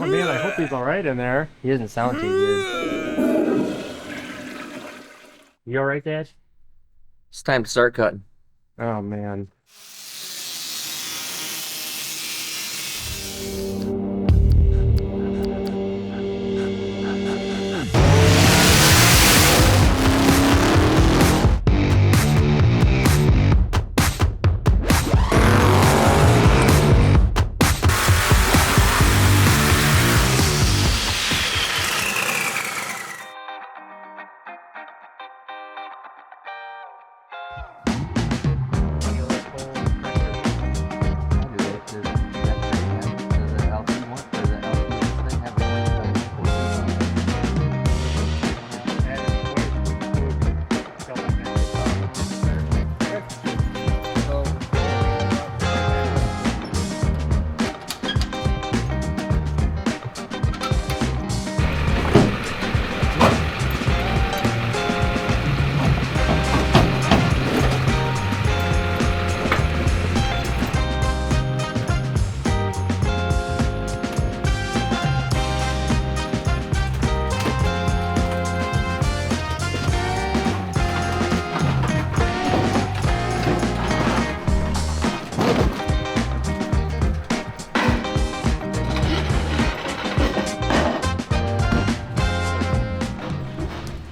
man, I hope he's all right in there. He doesn't sound too good. You all right, Dad? It's time to start cutting. Oh man.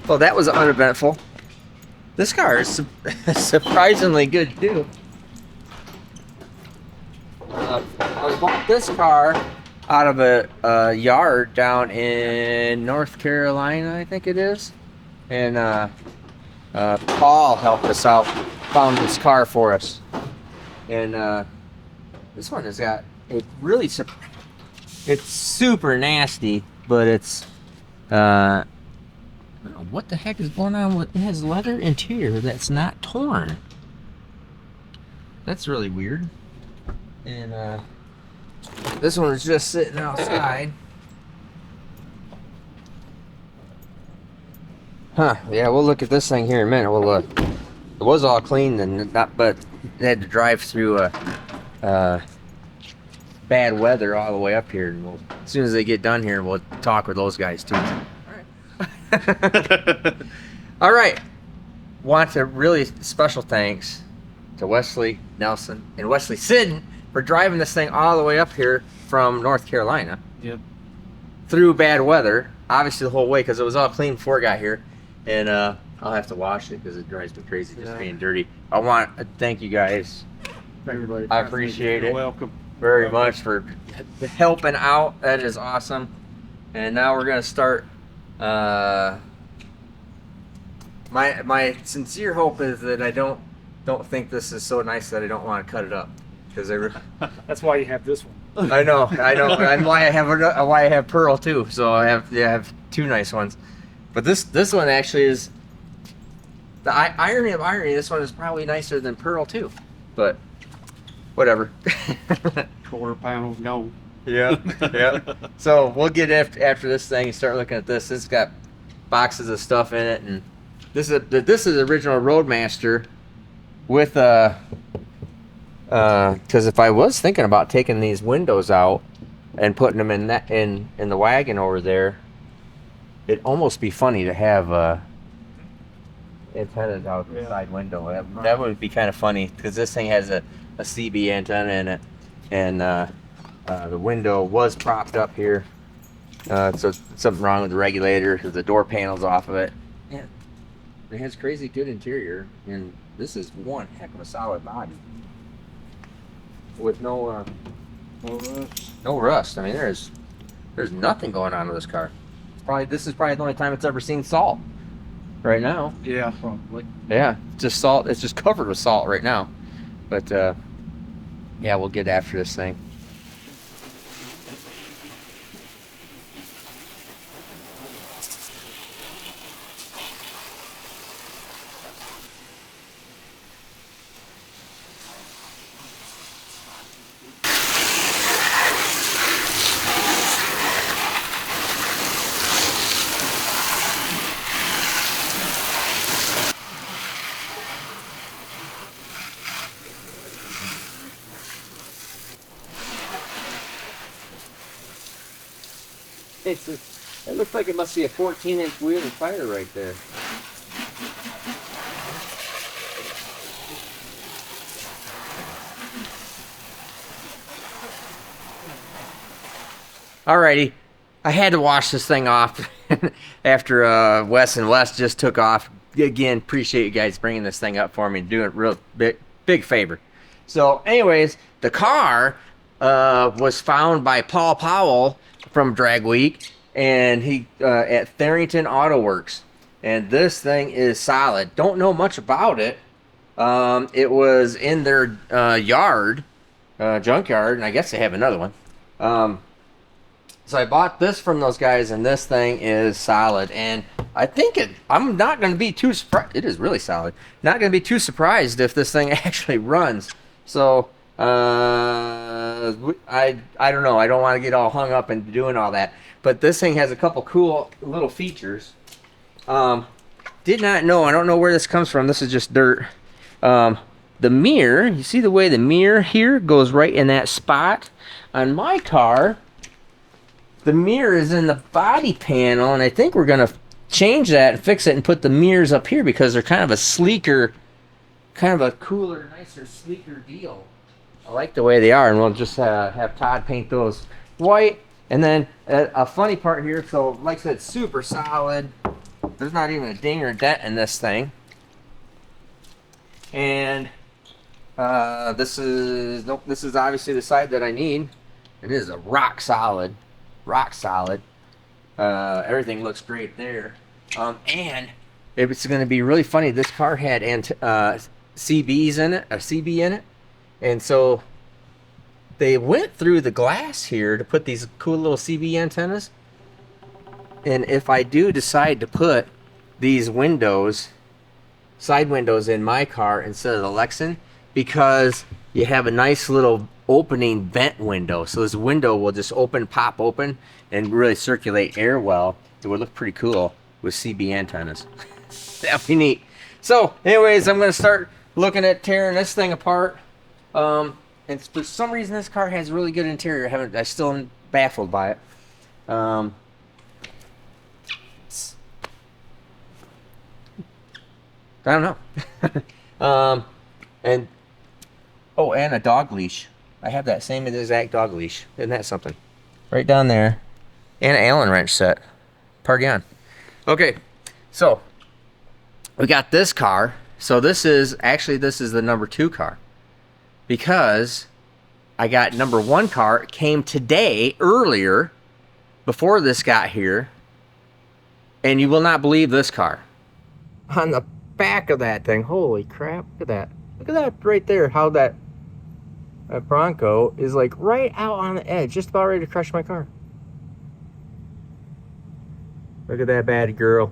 Well, that was uneventful. This car is surprisingly good too. I bought this car out of a yard down in North Carolina, I think it is. And Paul helped us out, found this car for us. And this one has got a really, it's super nasty, but it's, I don't know what the heck is going on with it. Has leather interior that's not torn. That's really weird. And this one is just sitting outside. Huh, yeah, we'll look at this thing here in a minute. We'll look. It was all clean and not, but they had to drive through bad weather all the way up here. And as soon as they get done here, we'll talk with those guys too. All right. Want a really special thanks to Wesley Nelson and Wesley Sidden for driving this thing all the way up here from North Carolina. Yep. Through bad weather, obviously the whole way because it was all clean before it got here, and I'll have to wash it because it drives me crazy just being dirty. I want to thank you guys. Everybody. I appreciate it. You're welcome. Very much for helping out. That is awesome. And now we're gonna start. My sincere hope is that I don't think this is so nice that I don't want to cut it up because That's why you have this one. I know, and why I have Pearl too. So I have two nice ones, but this one actually is the irony of irony. This one is probably nicer than Pearl too, but whatever. Quarter pound of gold. Yeah, yeah. So we'll get after this thing and start looking at this. This has got boxes of stuff in it, and this is original Roadmaster with because if I was thinking about taking these windows out and putting them in the wagon over there, it'd almost be funny to have antennas out the side window. That would be kind of funny because this thing has a CB antenna in it, and the window was propped up here, so something wrong with the regulator because the door panel's off of it. Yeah, it has crazy good interior, and this is one heck of a solid body with no rust. I mean, there's nothing going on with this car. This is probably the only time it's ever seen salt. Right now. Yeah, probably. Yeah, just salt. It's just covered with salt right now, but yeah, we'll get after this thing. It looks like it must be a 14-inch wheel and tire right there. Alrighty, I had to wash this thing off after Wes and Wes just took off. Again, appreciate you guys bringing this thing up for me and doing it real big favor. So anyways, the car was found by Paul Powell from Drag Week, and he at Therrington Auto Works, and this thing is solid. Don't know much about it. It was in their yard, junkyard, and I guess they have another one. So I bought this from those guys, and this thing is solid. And I think I'm not going to be too surprised. It is really solid. Not going to be too surprised if this thing actually runs. So I don't know. I don't want to get all hung up in doing all that. But this thing has a couple cool little features. Did not know. I don't know where this comes from. This is just dirt. The mirror. You see the way the mirror here goes right in that spot? On my car, the mirror is in the body panel, and I think we're going to change that and fix it and put the mirrors up here because they're kind of a sleeker, kind of a cooler, nicer, sleeker deal. I like the way they are, and we'll just have Todd paint those white. And then a funny part here, so like I said, super solid. There's not even a ding or dent in this thing. And this is obviously the side that I need. It is a rock solid. Everything looks great there. And it's going to be really funny. This car had CBs in it, a CB in it, and so they went through the glass here to put these cool little CB antennas. And if I do decide to put these windows, side windows in my car instead of the Lexan, because you have a nice little opening vent window, so this window will just pop open and really circulate air well. It would look pretty cool with CB antennas. That'd be neat. So anyways, I'm going to start looking at tearing this thing apart. And for some reason this car has really good interior. I still am baffled by it. I don't know. And a dog leash. I have that same exact dog leash. Isn't that something? Right down there. And an Allen wrench set. Party on. Okay, so we got this car. So this is the number 2 car. Because I got number 1 car. It came today, earlier, before this got here. And you will not believe this car. On the back of that thing, holy crap, look at that. Look at that right there, how that Bronco is like right out on the edge, just about ready to crush my car. Look at that bad girl.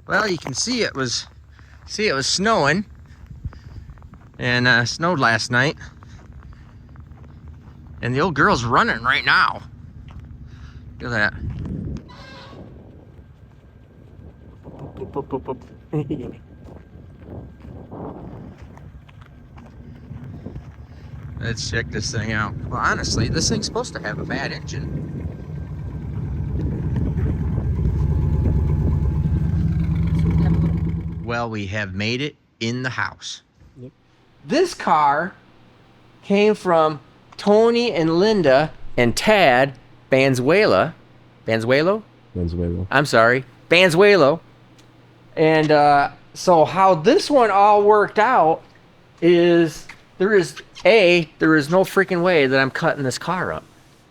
Well, you can see it was snowing, and snowed last night, and the old girl's running right now. Look at that. Let's check this thing out. Well, honestly, this thing's supposed to have a bad engine. Well, we have made it in the house. Yep. This car came from Tony and Linda and Tad Banzuelo. I'm sorry, Banzuelo. And so how this one all worked out is there is no freaking way that I'm cutting this car up.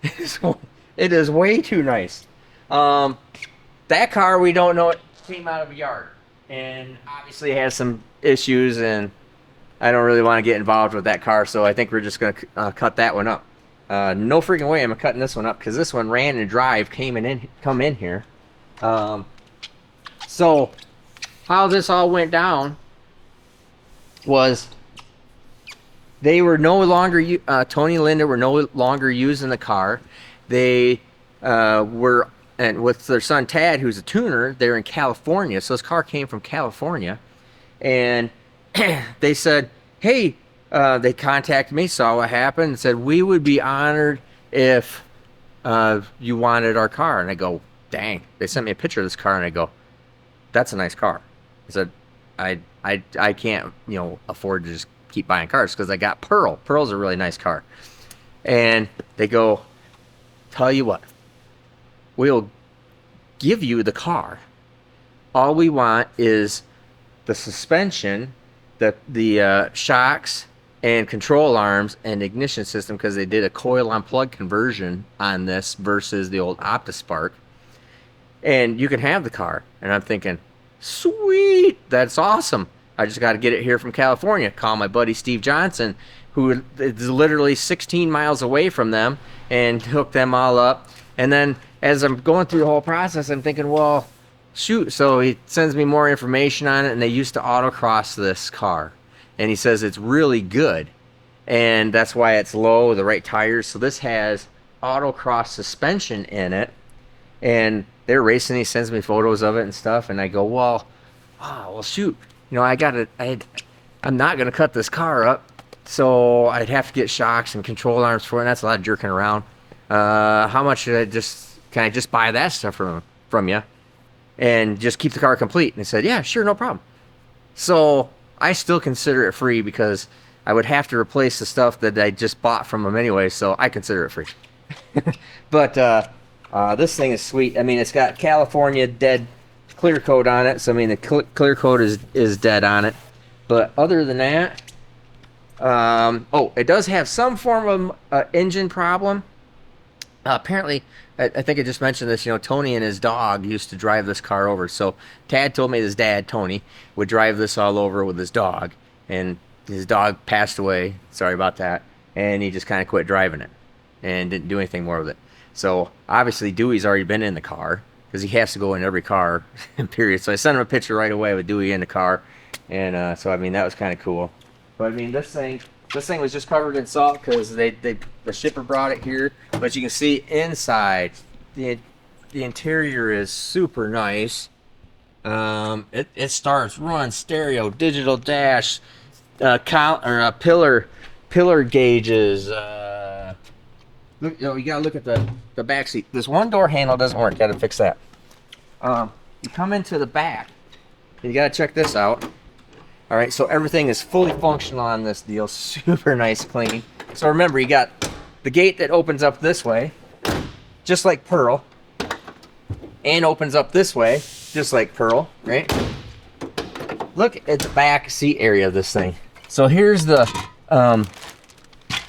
It is way too nice. That car, we don't know, it came out of a yard. And obviously it has some issues, and I don't really want to get involved with that car, so I think we're just going to cut that one up. No freaking way I'm cutting this one up, because this one ran and come in here. So how this all went down was they were no longer, Tony and Linda were no longer using the car. They were, and with their son Tad, who's a tuner, they're in California. So this car came from California. And they said, hey, they contacted me, saw what happened, and said, we would be honored if you wanted our car. And I go, dang. They sent me a picture of this car, and I go, that's a nice car. I said, I can't, afford to just keep buying cars because I got Pearl. Pearl's a really nice car. And they go, tell you what, we'll give you the car. All we want is the suspension, the shocks and control arms and ignition system, because they did a coil on plug conversion on this versus the old OptiSpark. And you can have the car. And I'm thinking, sweet, that's awesome. I just got to get it here from California. Call my buddy Steve Johnson, who is literally 16 miles away from them, and hook them all up. And then as I'm going through the whole process, I'm thinking, well, shoot. So he sends me more information on it, and they used to autocross this car. And he says it's really good. And that's why it's low, the right tires. So this has autocross suspension in it. And they're racing. He sends me photos of it and stuff. And I go, well, shoot. I'm not going to cut this car up. So I'd have to get shocks and control arms for it. And that's a lot of jerking around. How much can I just buy that stuff from you and just keep the car complete? And he said, yeah, sure, no problem. So I still consider it free because I would have to replace the stuff that I just bought from him anyway. So I consider it free. But this thing is sweet. I mean, it's got California dead clear coat on it. So I mean, the clear coat is dead on it. But other than that, it does have some form of engine problem. Apparently, I think I just mentioned this, Tony and his dog used to drive this car over. So Tad told me his dad, Tony, would drive this all over with his dog. And his dog passed away. Sorry about that. And he just kind of quit driving it and didn't do anything more with it. So obviously Dewey's already been in the car because he has to go in every car, period. So I sent him a picture right away with Dewey in the car. And so, I mean, that was kind of cool. But I mean, this thing was just covered in salt because the shipper brought it here. But you can see inside, the interior is super nice. It starts, runs, stereo, digital dash, pillar gauges. Look, you gotta look at the back seat. This one door handle doesn't work. Gotta fix that. You come into the back. You gotta check this out. All right, so everything is fully functional on this deal. Super nice, clean. So remember, you got the gate that opens up this way, just like Pearl, and opens up this way, just like Pearl, right? Look at the back seat area of this thing. So here's the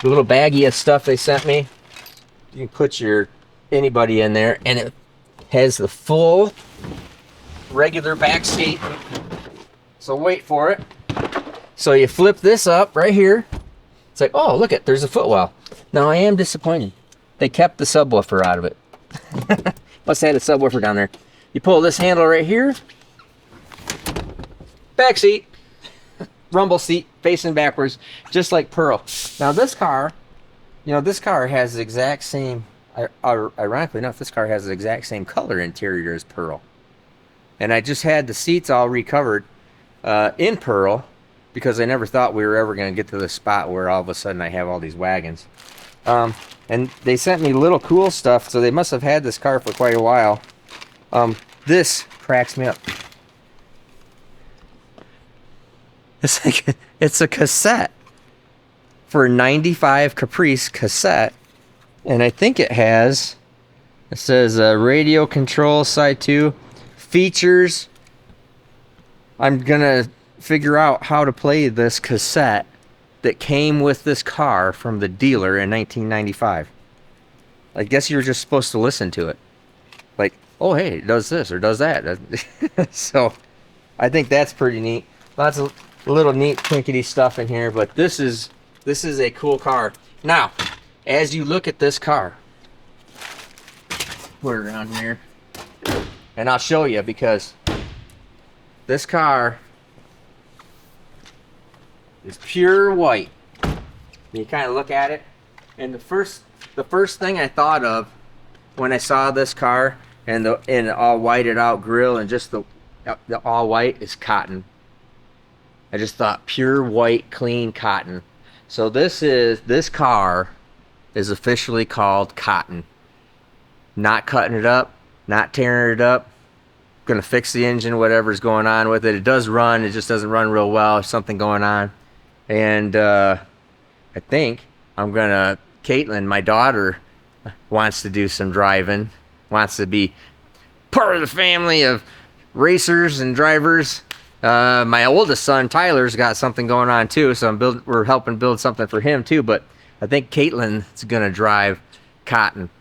little baggie of stuff they sent me. You can put anybody in there, and it has the full regular back seat. So wait for it. So you flip this up right here. It's like, oh, look there's a footwell. Now I am disappointed. They kept the subwoofer out of it. Must have had a subwoofer down there. You pull this handle right here. Back seat. Rumble seat facing backwards, just like Pearl. Now this car, has the exact same, ironically enough, this car has the exact same color interior as Pearl. And I just had the seats all recovered in Pearl because I never thought we were ever going to get to the spot where all of a sudden I have all these wagons. And they sent me little cool stuff, so they must have had this car for quite a while. This cracks me up. It's a cassette for 95 Caprice cassette, and I think it says radio control side 2 features. I'm gonna figure out how to play this cassette that came with this car from the dealer in 1995. I guess you're just supposed to listen to it, like, oh hey, it does this or does that. So I think that's pretty neat. Lots of little neat twinkety stuff in here, but this is a cool car. Now, as you look at this car, put it around here, and I'll show you, because this car is pure white. You kind of look at it, and the first thing I thought of when I saw this car and the all whited out grill and just the all white is cotton. I just thought pure white, clean cotton. So this car is officially called Cotton. not cutting it up, not tearing it up. Gonna fix the engine, whatever's going on with it. It does run, it just doesn't run real well. There's something going on. And I think I'm gonna, Caitlin, my daughter, wants to do some driving, wants to be part of the family of racers and drivers. My oldest son Tyler's got something going on too, so we're helping build something for him too. But I think Caitlin's gonna drive Cotton.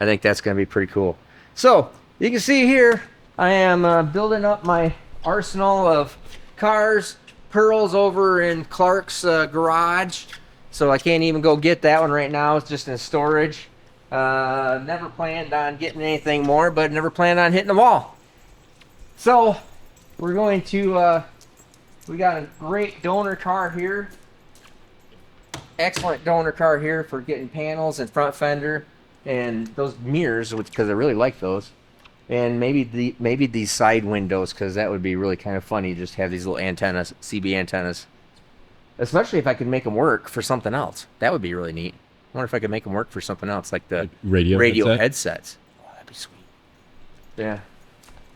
I think that's gonna be pretty cool. So you can see here I am building up my arsenal of cars. Pearl's over in Clark's garage, so I can't even go get that one right now. It's just in storage. Never planned on getting anything more, but never planned on hitting the wall. So we're going to, we got a great donor car here. Excellent donor car here for getting panels and front fender and those mirrors, because I really like those. And maybe these side windows, because that would be really kind of funny. Just have these little antennas, CB antennas. Especially if I could make them work for something else. That would be really neat. I wonder if I could make them work for something else, like the radio headsets. Oh, that'd be sweet. Yeah.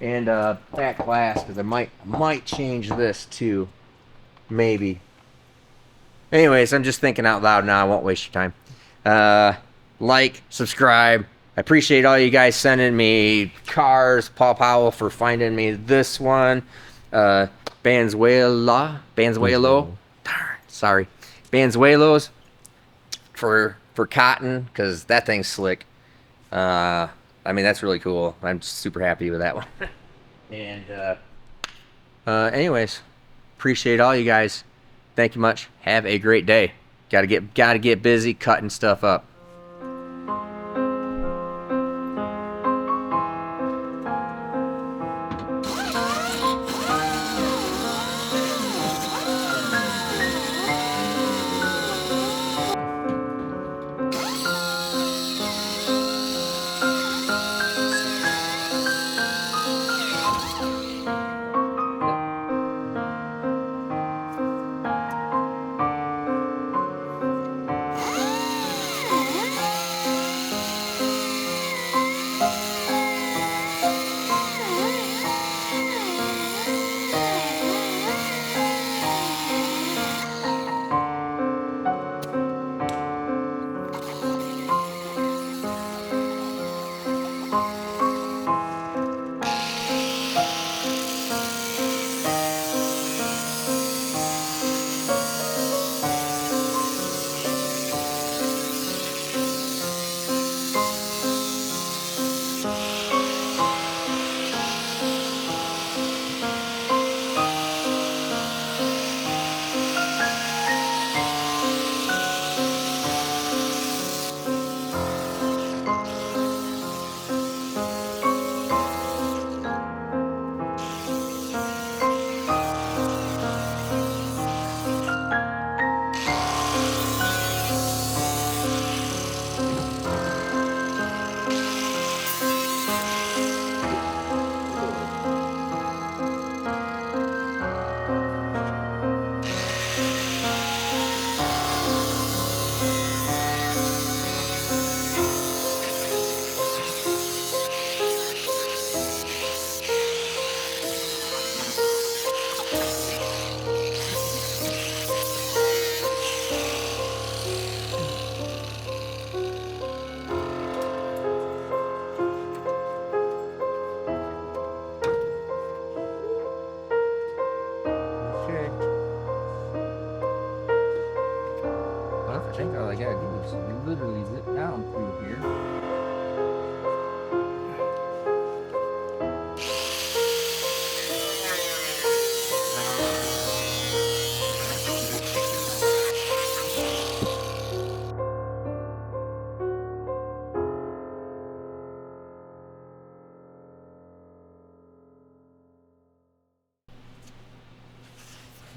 And back glass, because I might change this too. Maybe. Anyways, I'm just thinking out loud now. I won't waste your time. Like, subscribe. I appreciate all you guys sending me cars. Paul Powell for finding me this one. Banzuelo. Darn, sorry. Banzuelos for Cotton, because that thing's slick. I mean, that's really cool. I'm super happy with that one. And anyways, appreciate all you guys. Thank you much. Have a great day. Gotta get busy cutting stuff up. I think all I gotta do is literally zip down through here.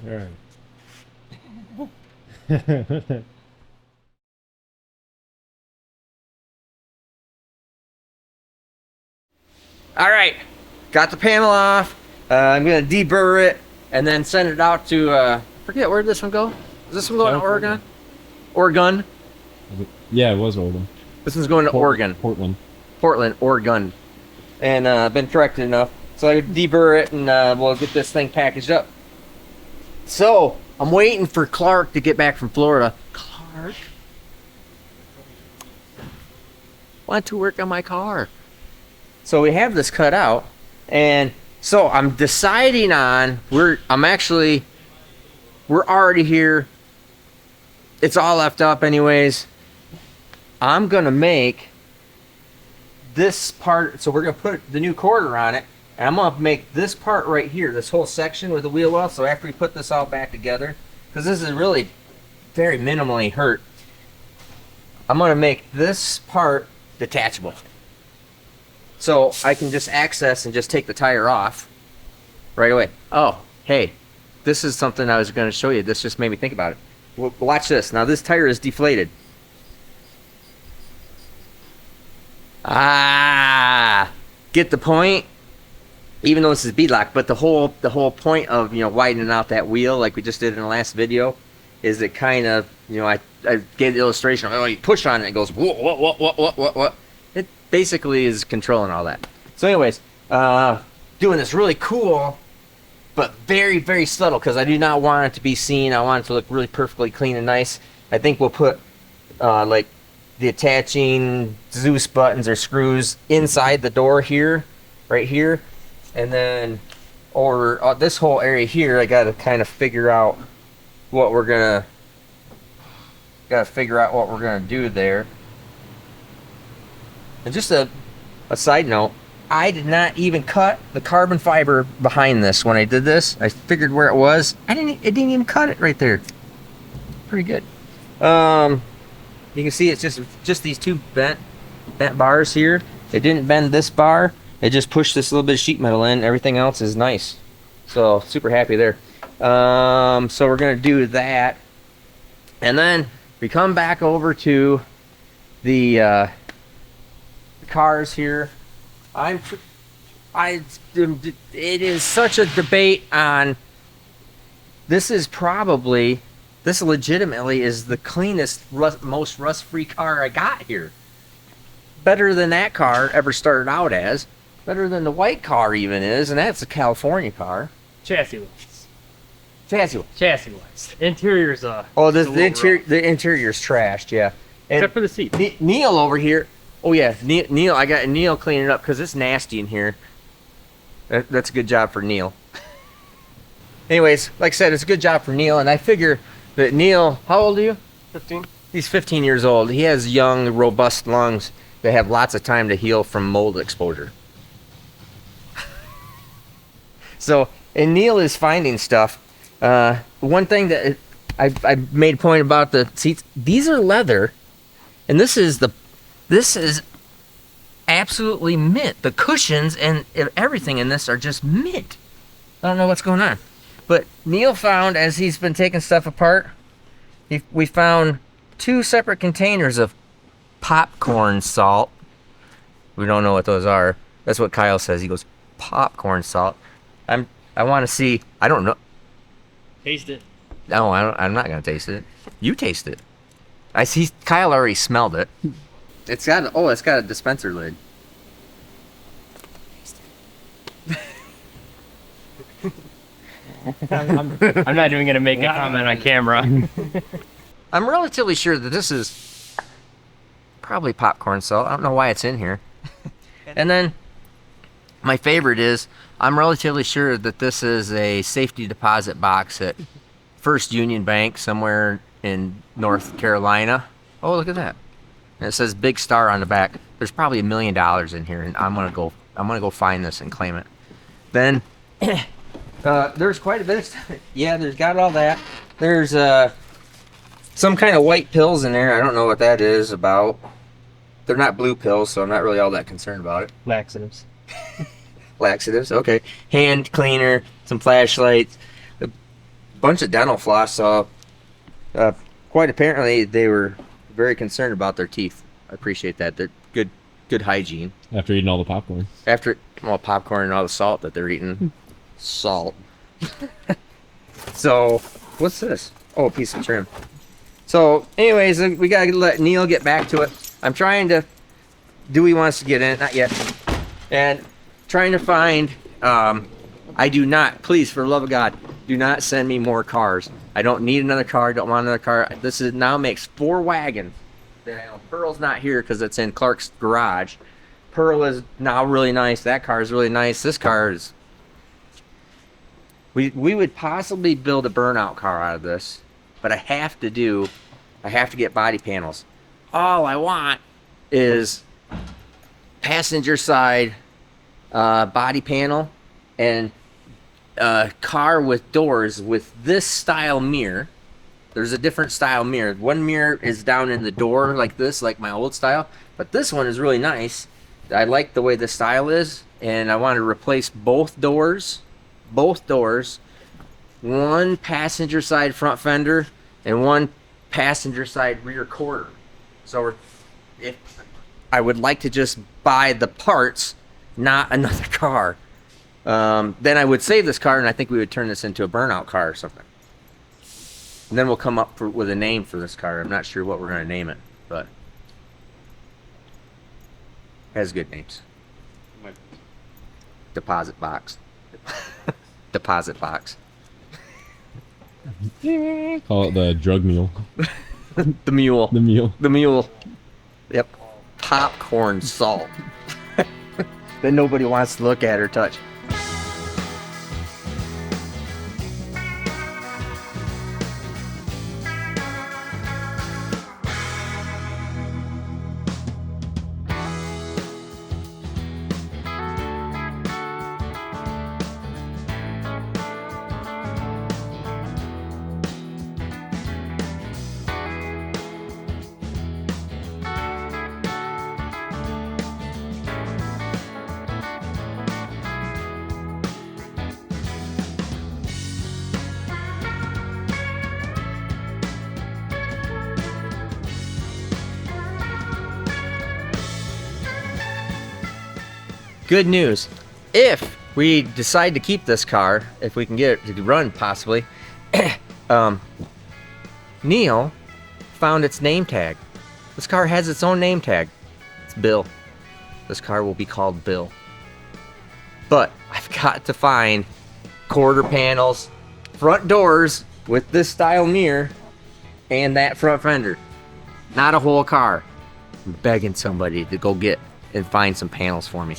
All right. All right, got the panel off. I'm gonna deburr it and then send it out to, forget, where did this one go? Is this one going to Oregon? Oregon? Yeah, it was Oregon. This one's going to Oregon. Portland. Portland, Oregon. And been corrected enough. So I deburr it and we'll get this thing packaged up. So I'm waiting for Clark to get back from Florida. Clark, want to work on my car. So we have this cut out, and so I'm deciding on we're already here. It's all left up anyways. I'm gonna make this part, so we're gonna put the new quarter on it, and I'm gonna make this part right here, this whole section with the wheel well. So after we put this all back together, because this is really very minimally hurt, I'm gonna make this part detachable. So I can just access and just take the tire off right away. Oh, hey, this is something I was gonna show you. This just made me think about it. Watch this. Now this tire is deflated. Ah, get the point? Even though this is beadlock, but the whole point of, you know, widening out that wheel like we just did in the last video is it kind of, you know, I gave the illustration of, oh, you push on it, it goes, what. It basically is controlling all that. So anyways, doing this really cool, but very, very subtle, because I do not want it to be seen. I want it to look really perfectly clean and nice. I think we'll put like the attaching Zeus buttons or screws inside the door here, right here, and then over this whole area here. I got to kind of figure out what we're gonna do there. And just a side note, I did not even cut the carbon fiber behind this when I did this. I figured where it was. It didn't even cut it right there. Pretty good. You can see it's just these two bent bars here. It didn't bend this bar. It just pushed this little bit of sheet metal in. Everything else is nice. So super happy there. So we're gonna do that, and then we come back over to the cars here. It is such a debate on. This legitimately is the cleanest, most rust-free car I got here. Better than that car ever started out as. Better than the white car even is, and that's a California car. Chassis-wise. Chassis. Chassis-wise. Interior's Oh, the interior's trashed, yeah. And except for the seat. Neil over here. Oh yeah, Neil. I got Neil cleaning up because it's nasty in here. That's a good job for Neil. Anyways, like I said, it's a good job for Neil, and I figure that Neil, how old are you? 15. He's 15 years old. He has young, robust lungs that have lots of time to heal from mold exposure. So, and Neil is finding stuff. One thing that I made a point about the seats, these are leather, and this is absolutely mint. The cushions and everything in this are just mint. I don't know what's going on. But Neil found, as he's been taking stuff apart, we found 2 separate containers of popcorn salt. We don't know what those are. That's what Kyle says. He goes, popcorn salt. I want to see. I don't know. Taste it. No, I'm not gonna taste it. You taste it. I see. Kyle already smelled it. It's got a dispenser lid. I'm not even gonna make a comment on camera. I'm relatively sure that this is probably popcorn salt. I don't know why it's in here. And then my favorite is, I'm relatively sure that this is a safety deposit box at First Union Bank somewhere in North Carolina. Oh, look at that. And it says Big Star on the back. There's probably $1 million in here, and I'm gonna go find this and claim it. Then there's quite a bit of stuff. Yeah, there's got all that. There's some kind of white pills in there. I don't know what that is about. They're not blue pills, so I'm not really all that concerned about it. Laxatives. Laxatives, okay. Hand cleaner, some flashlights, a bunch of dental floss. So quite apparently they were very concerned about their teeth. I appreciate that. They're good hygiene. After eating all the popcorn. After popcorn and all the salt that they're eating. Salt. So what's this? Oh, a piece of trim. So anyways, we gotta let Neil get back to it. I'm trying to Dewey wants to get in, not yet. And trying to find, I do not, please, for the love of God, do not send me more cars. I don't need another car, don't want another car. This is now makes 4 wagons. Pearl's not here because it's in Clark's garage. Pearl is now really nice. That car is really nice. This car is... We would possibly build a burnout car out of this, but I have to get body panels. All I want is passenger side body panel and a car with doors with this style mirror. There's a different style mirror. One mirror is down in the door like this, like my old style, but this one is really nice. I like the way the style is, and I want to replace both doors, one passenger side front fender and one passenger side rear quarter. So if I would like to just buy the parts, not another car, then I would save this car, and I think we would turn this into a burnout car or something. And then we'll come up with a name for this car. I'm not sure what we're going to name it, but it has good names. Deposit box. Deposit box. Call it the drug mule. The mule. The mule. The mule. Yep. Popcorn salt. That nobody wants to look at or touch. Good news. If we decide to keep this car, if we can get it to run possibly, Neil found its name tag. This car has its own name tag. It's Bill. This car will be called Bill. But I've got to find quarter panels, front doors with this style mirror, and that front fender. Not a whole car. I'm begging somebody to go get and find some panels for me.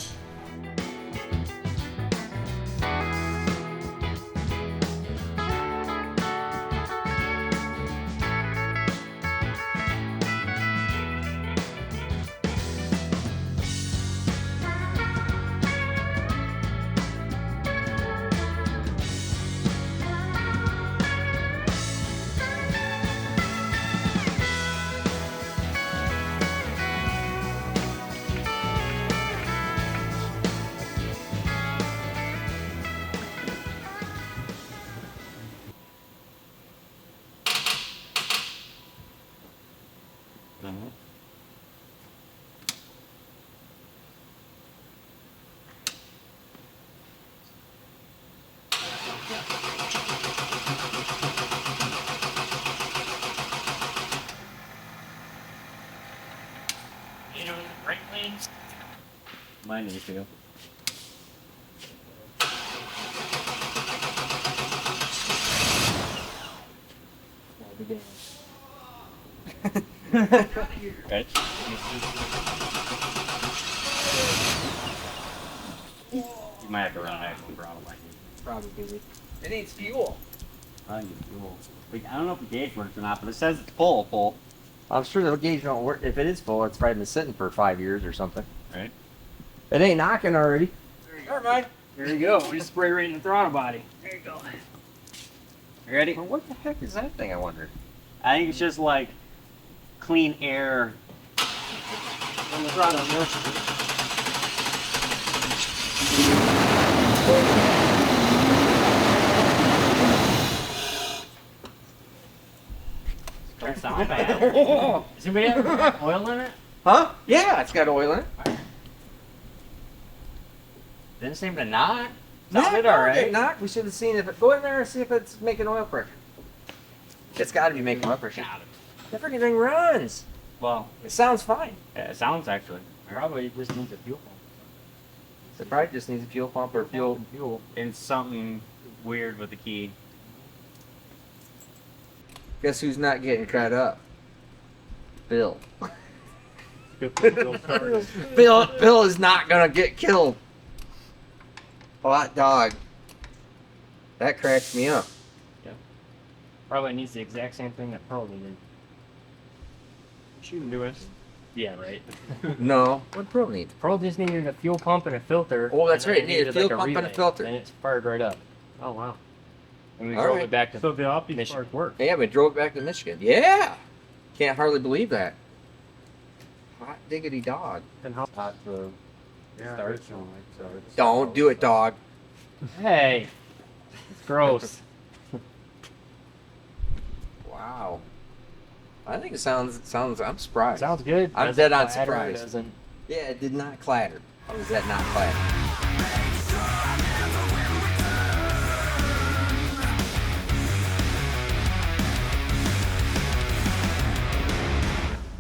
Mine needs to go. Right? You might have to run an actual throttle like it. Probably. It needs fuel. I need fuel. I don't know if the gauge works or not, but it says it's full. I'm sure the gauge don't work. If it is full, it's probably been sitting for 5 years or something. Right? It ain't knocking already. Never mind. There you go. We just spray right in the throttle body. There you go. You ready? Well, what the heck is that thing, I wonder? I think it's just like clean air on the throttle. Don't sound bad. Does anybody have oil in it? Huh? Yeah, it's got oil in it. Didn't seem to not. No, Sounded no, alright. it knocked. We should have seen if it. Go in there and see if it's making oil pressure. It's got to be making oil pressure. The freaking thing runs. Well, It sounds fine. yeah, it sounds actually. Probably just needs a fuel pump. It probably just needs a fuel pump or fuel. Fuel. And something weird with the key. Guess who's not getting cut up? Bill. Bill is not gonna get killed. Hot dog. That cracks me up. Probably needs the exact same thing that Pearl needed. She can do it. Yeah, right. No. What Pearl needs? Pearl just needed a fuel pump and a filter. Oh, that's and right, then it needed a fuel pump and a relay, filter. And it's fired right up. Oh wow. And we All drove right. it back to So the Opti Michigan. spark worked. Yeah, we drove back to Michigan. Yeah. Can't hardly believe that. Hot diggity dog. And how? Hot to Start. Don't do it, dog. Hey, it's gross. Wow. I think it sounds. I'm surprised. Sounds good. I'm Doesn't dead on clatter, surprised. Doesn't. Yeah, it did not clatter. How was that not clatter?